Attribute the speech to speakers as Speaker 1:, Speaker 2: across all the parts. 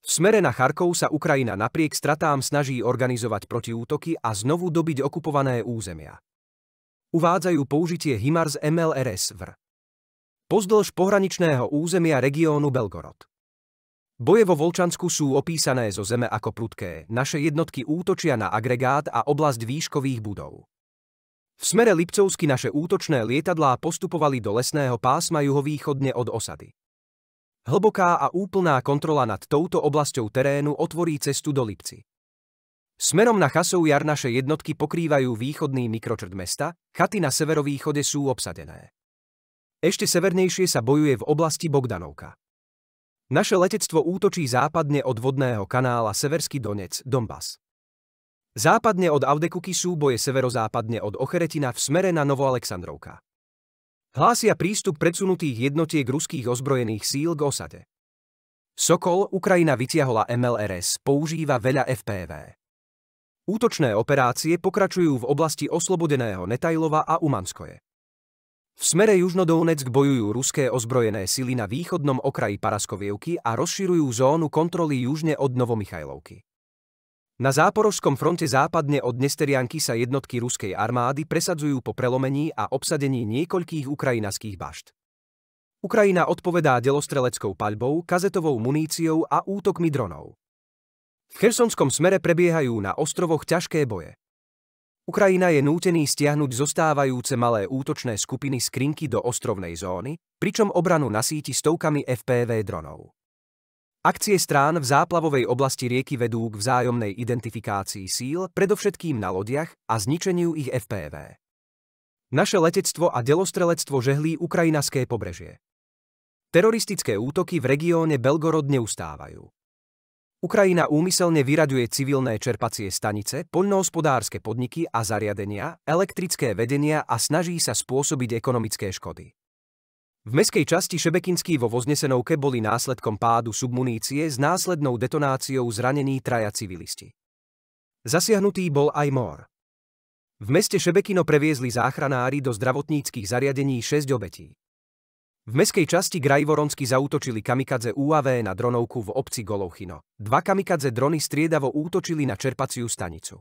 Speaker 1: V smere na Charkov sa Ukrajina napriek stratám snaží organizovať protiútoky a znovu dobiť okupované územia. Uvádzajú použitie HIMARS MLRS-VR pozdĺž pohraničného územia regiónu Belgorod. Boje vo Volčansku sú opísané zo zeme ako prudké, naše jednotky útočia na agregát a oblasť výškových budov. V smere Lipcovsky naše útočné lietadlá postupovali do lesného pásma juhovýchodne od osady. Hlboká a úplná kontrola nad touto oblasťou terénu otvorí cestu do Lipci. Smerom na Chasov Jar naše jednotky pokrývajú východný mikročrt mesta, chaty na severovýchode sú obsadené. Ešte severnejšie sa bojuje v oblasti Bogdanovka. Naše letectvo útočí západne od vodného kanála Severský Donec, Donbas. Západne od Avdekuky sú boje severozápadne od Ocheretina v smere na Novoaleksandrovka. Hlásia prístup predsunutých jednotiek ruských ozbrojených síl k osade. Sokol, Ukrajina vytiahla MLRS, používa veľa FPV. Útočné operácie pokračujú v oblasti oslobodeného Netajlova a Umanskoje. V smere Južnodonetsk bojujú ruské ozbrojené sily na východnom okraji Paraskovievky a rozširujú zónu kontroly južne od Novomichajlovky. Na záporožskom fronte západne od Nesterianky sa jednotky ruskej armády presadzujú po prelomení a obsadení niekoľkých ukrajinských bašt. Ukrajina odpovedá delostreleckou paľbou, kazetovou muníciou a útokmi dronov. V chersonskom smere prebiehajú na ostrovoch ťažké boje. Ukrajina je nútený stiahnuť zostávajúce malé útočné skupiny skrinky do ostrovnej zóny, pričom obranu nasíti stovkami FPV dronov. Akcie strán v záplavovej oblasti rieky vedú k vzájomnej identifikácii síl, predovšetkým na lodiach, a zničeniu ich FPV. Naše letectvo a delostrelectvo žehlí ukrajinské pobrežie. Teroristické útoky v regióne Belgorod neustávajú. Ukrajina úmyselne vyraďuje civilné čerpacie stanice, poľnohospodárske podniky a zariadenia, elektrické vedenia a snaží sa spôsobiť ekonomické škody. V mestskej časti Šebekinsky vo Voznesenovke boli následkom pádu submunície s následnou detonáciou zranení traja civilisti. Zasiahnutý bol aj mor. V meste Šebekino previezli záchranári do zdravotníckych zariadení 6 obetí. V mestskej časti Grajvoronsky zaútočili kamikadze UAV na dronovku v obci Golouchino. 2 kamikadze drony striedavo útočili na čerpaciu stanicu.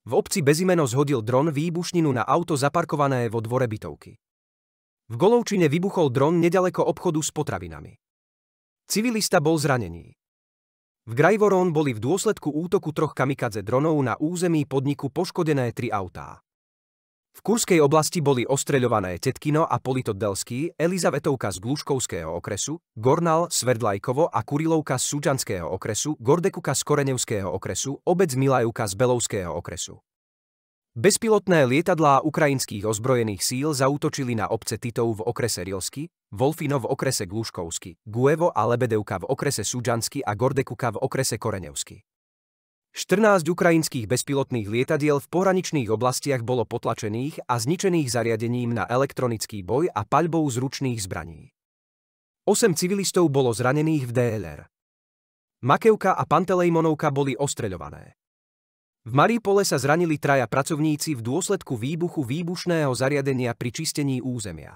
Speaker 1: V obci Bezimeno zhodil dron výbušninu na auto zaparkované vo dvore bytovky. V Goloučine vybuchol dron neďaleko obchodu s potravinami. Civilista bol zranený. V Grajvoron boli v dôsledku útoku 3 kamikadze dronov na území podniku poškodené 3 autá. V Kurskej oblasti boli ostreľované Tetkino a Politodelský, Elizavetovka z Gluškovského okresu, Gornal, Sverdlajkovo a Kurilovka z Sučanského okresu, Gordekuka z Korenevského okresu, obec Milajivka z Belovského okresu. Bezpilotné lietadlá ukrajinských ozbrojených síl zaútočili na obce Titov v okrese Rilsky, Wolfino v okrese Gluškovsky, Guevo a Lebedevka v okrese Suďansky a Gordekuka v okrese Korenevsky. 14 ukrajinských bezpilotných lietadiel v pohraničných oblastiach bolo potlačených a zničených zariadením na elektronický boj a paľbou z ručných zbraní. 8 civilistov bolo zranených v DLR. Makevka a Pantelejmonovka boli ostreľované. V Mariupole sa zranili 3 pracovníci v dôsledku výbuchu výbušného zariadenia pri čistení územia.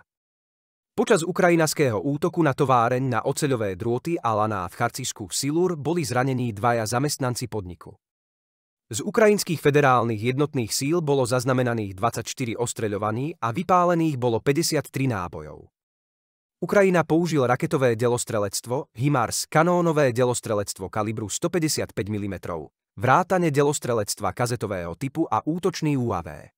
Speaker 1: Počas ukrajinského útoku na továreň na oceľové drôty a laná v Charcisku Silur boli zranení 2 zamestnanci podniku. Z ukrajinských federálnych jednotných síl bolo zaznamenaných 24 ostreľovaní a vypálených bolo 53 nábojov. Ukrajina použil raketové delostrelectvo, HIMARS, kanónové delostrelectvo kalibru 155 mm, vrátane delostrelectva kazetového typu a útočný UAV.